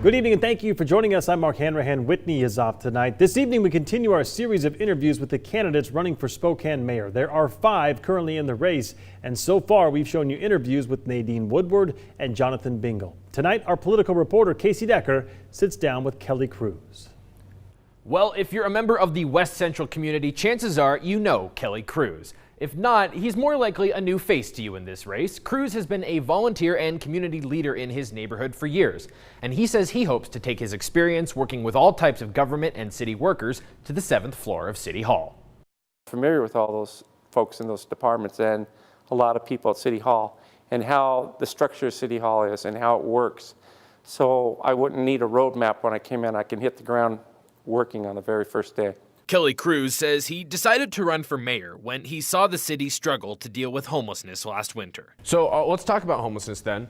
Good evening and thank you for joining us. I'm Mark Hanrahan. Whitney is off tonight. This evening we continue our series of interviews with the candidates running for Spokane mayor. There are 5 currently in the race, and so far we've shown you interviews with Nadine Woodward and Jonathan Bingle. Tonight our political reporter Casey Decker sits down with Kelly Cruz. Well, if you're a member of the West Central community, chances are you know Kelly Cruz. If not, he's more likely a new face to you in this race. Cruz has been a volunteer and community leader in his neighborhood for years, and he says he hopes to take his experience working with all types of government and city workers to the 7th floor of City Hall. Familiar with all those folks in those departments and a lot of people at City Hall and how the structure of City Hall is and how it works. So I wouldn't need a roadmap when I came in. I can hit the ground working on the very first day. Kelly Cruz says he decided to run for mayor when he saw the city struggle to deal with homelessness last winter. So let's talk about homelessness then.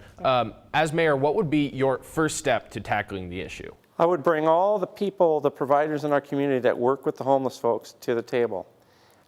As mayor, what would be your first step to tackling the issue? I would bring all the people, the providers in our community that work with the homeless folks to the table.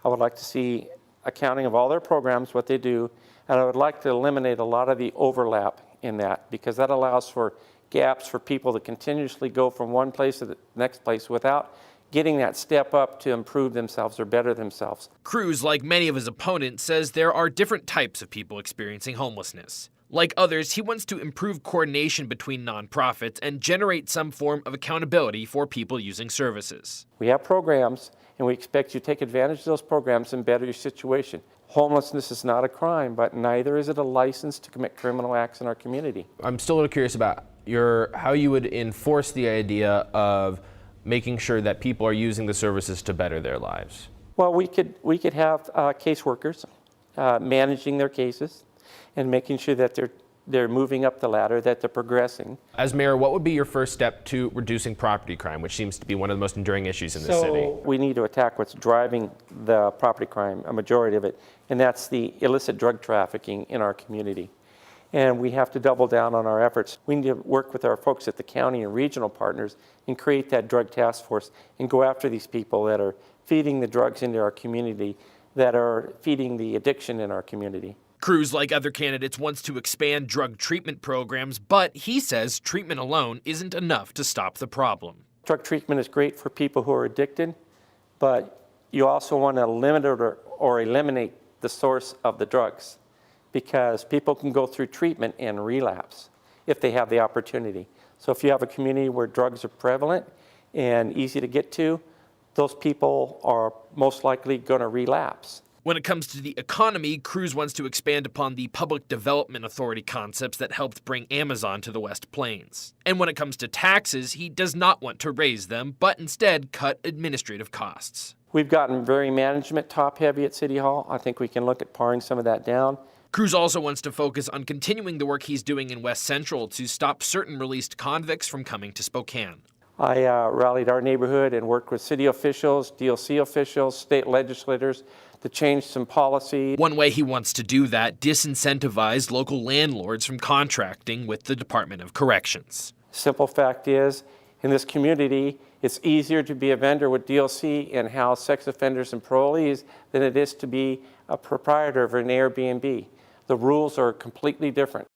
I would like to see accounting of all their programs, what they do, and I would like to eliminate a lot of the overlap in that, because that allows for gaps for people to continuously go from one place to the next place without getting that step up to improve themselves or better themselves. Cruz, like many of his opponents, says there are different types of people experiencing homelessness. Like others, he wants to improve coordination between nonprofits and generate some form of accountability for people using services. We have programs, and we expect you to take advantage of those programs and better your situation. Homelessness is not a crime, but neither is it a license to commit criminal acts in our community. I'm still a little curious about how you would enforce the idea of making sure that people are using the services to better their lives. Well, we could have caseworkers managing their cases and making sure that they're moving up the ladder, that they're progressing. As mayor, what would be your first step to reducing property crime, which seems to be one of the most enduring issues in this city? We need to attack what's driving the property crime, a majority of it, and that's the illicit drug trafficking in our community. And we have to double down on our efforts. We need to work with our folks at the county and regional partners and create that drug task force and go after these people that are feeding the drugs into our community, that are feeding the addiction in our community. Cruz, like other candidates, wants to expand drug treatment programs, but he says treatment alone isn't enough to stop the problem. Drug treatment is great for people who are addicted, but you also want to limit or eliminate the source of the drugs, because people can go through treatment and relapse if they have the opportunity. So if you have a community where drugs are prevalent and easy to get to, those people are most likely going to relapse. When it comes to the economy, Cruz wants to expand upon the Public Development Authority concepts that helped bring Amazon to the West Plains. And when it comes to taxes, he does not want to raise them, but instead cut administrative costs. We've gotten very management top-heavy at City Hall. I think we can look at paring some of that down. Cruz also wants to focus on continuing the work he's doing in West Central to stop certain released convicts from coming to Spokane. I rallied our neighborhood and worked with city officials, DLC officials, state legislators to change some policy. One way he wants to do that, disincentivize local landlords from contracting with the Department of Corrections. Simple fact is, in this community, it's easier to be a vendor with DLC and house sex offenders and parolees than it is to be a proprietor of an Airbnb. The rules are completely different.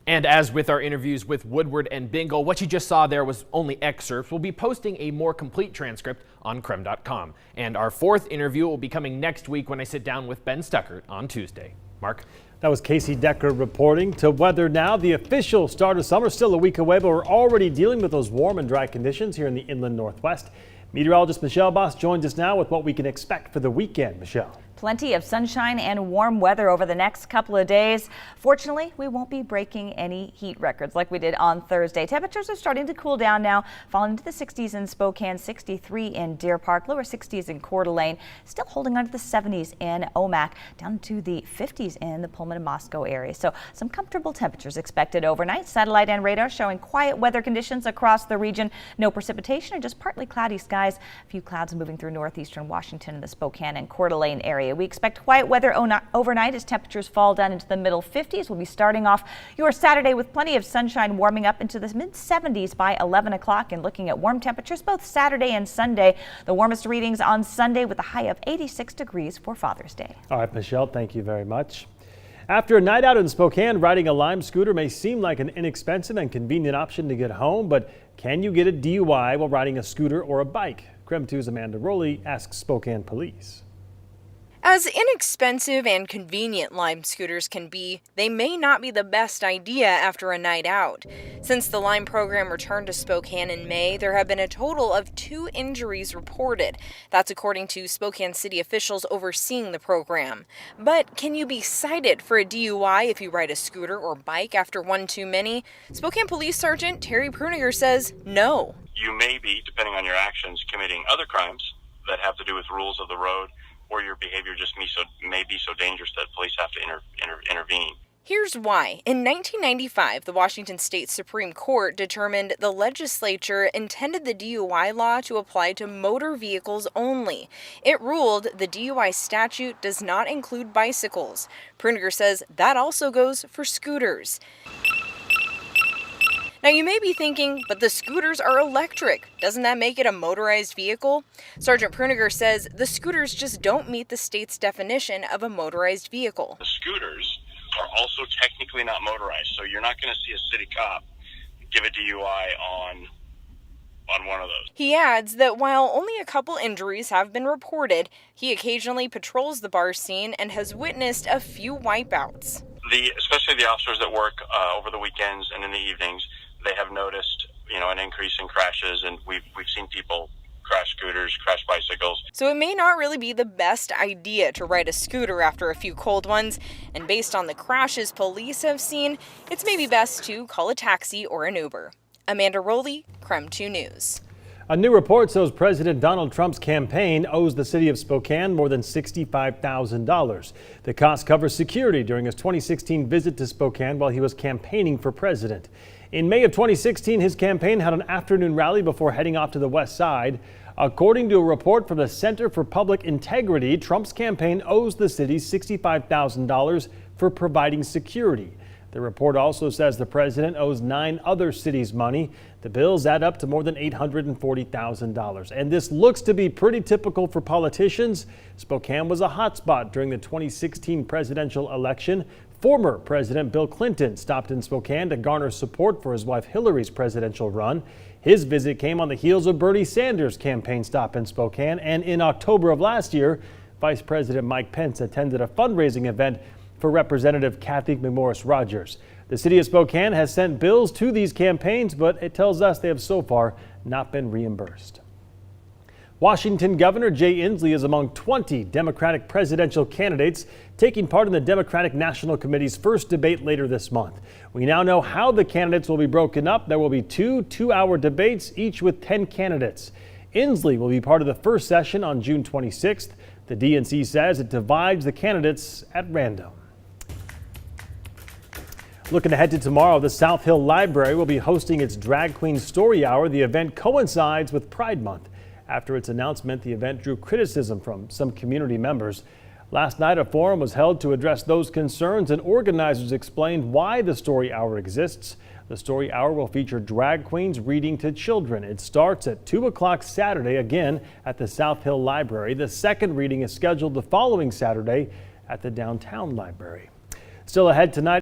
And as with our interviews with Woodward and Bingle, what you just saw there was only excerpts. We'll be posting a more complete transcript on KREM.com. And our 4th interview will be coming next week when I sit down with Ben Stuckert on Tuesday. Mark? That was Casey Decker reporting. To weather now. The official start of summer still a week away, but we're already dealing with those warm and dry conditions here in the inland Northwest. Meteorologist Michelle Boss joins us now with what we can expect for the weekend. Michelle. Plenty of sunshine and warm weather over the next couple of days. Fortunately, we won't be breaking any heat records like we did on Thursday. Temperatures are starting to cool down now, falling into the 60s in Spokane, 63 in Deer Park, lower 60s in Coeur d'Alene, still holding on to the 70s in Omak, down to the 50s in the Pullman and Moscow area. So some comfortable temperatures expected overnight. Satellite and radar showing quiet weather conditions across the region. No precipitation and just partly cloudy skies. A few clouds moving through northeastern Washington and the Spokane and Coeur d'Alene area. We expect quiet weather overnight as temperatures fall down into the middle 50s. We'll be starting off your Saturday with plenty of sunshine, warming up into the mid 70s by 11 o'clock and looking at warm temperatures both Saturday and Sunday. The warmest readings on Sunday with a high of 86 degrees for Father's Day. All right, Michelle, thank you very much. After a night out in Spokane, riding a Lime scooter may seem like an inexpensive and convenient option to get home, but can you get a DUI while riding a scooter or a bike? KREM 2's Amanda Rowley asks Spokane police. As inexpensive and convenient Lime scooters can be, they may not be the best idea after a night out. Since the Lime program returned to Spokane in May, there have been a total of 2 injuries reported. That's according to Spokane city officials overseeing the program. But can you be cited for a DUI if you ride a scooter or bike after one too many? Spokane Police Sergeant Terry Pruniger says no. You may be, depending on your actions, committing other crimes that have to do with rules of the road, or your behavior just may be so dangerous that police have to intervene. Here's why. In 1995, the Washington State Supreme Court determined the legislature intended the DUI law to apply to motor vehicles only. It ruled the DUI statute does not include bicycles. Pruniger says that also goes for scooters. Now you may be thinking, but the scooters are electric. Doesn't that make it a motorized vehicle? Sergeant Pruniger says the scooters just don't meet the state's definition of a motorized vehicle. The scooters are also technically not motorized, so you're not going to see a city cop give a DUI on one of those. He adds that while only a couple injuries have been reported, he occasionally patrols the bar scene and has witnessed a few wipeouts. Especially the officers that work over the weekends and in the evenings, they have noticed, an increase in crashes, and we've seen people crash scooters, crash bicycles. So it may not really be the best idea to ride a scooter after a few cold ones, and based on the crashes police have seen, it's maybe best to call a taxi or an Uber. Amanda Rowley, KREM 2 News. A new report shows President Donald Trump's campaign owes the city of Spokane more than $65,000. The cost covers security during his 2016 visit to Spokane while he was campaigning for president. In May of 2016, his campaign had an afternoon rally before heading off to the west side. According to a report from the Center for Public Integrity, Trump's campaign owes the city $65,000 for providing security. The report also says the president owes 9 other cities money. The bills add up to more than $840,000. And this looks to be pretty typical for politicians. Spokane was a hotspot during the 2016 presidential election. Former President Bill Clinton stopped in Spokane to garner support for his wife Hillary's presidential run. His visit came on the heels of Bernie Sanders' campaign stop in Spokane. And in October of last year, Vice President Mike Pence attended a fundraising event for Representative Kathy McMorris Rogers. The city of Spokane has sent bills to these campaigns, but it tells us they have so far not been reimbursed. Washington Governor Jay Inslee is among 20 Democratic presidential candidates taking part in the Democratic National Committee's first debate later this month. We now know how the candidates will be broken up. There will be 2 two-hour debates, each with 10 candidates. Inslee will be part of the first session on June 26th. The DNC says it divides the candidates at random. Looking ahead to tomorrow, the South Hill Library will be hosting its Drag Queen Story Hour. The event coincides with Pride Month. After its announcement, the event drew criticism from some community members. Last night, a forum was held to address those concerns, and organizers explained why the Story Hour exists. The Story Hour will feature drag queens reading to children. It starts at 2 o'clock Saturday, again at the South Hill Library. The second reading is scheduled the following Saturday at the Downtown Library. Still ahead tonight.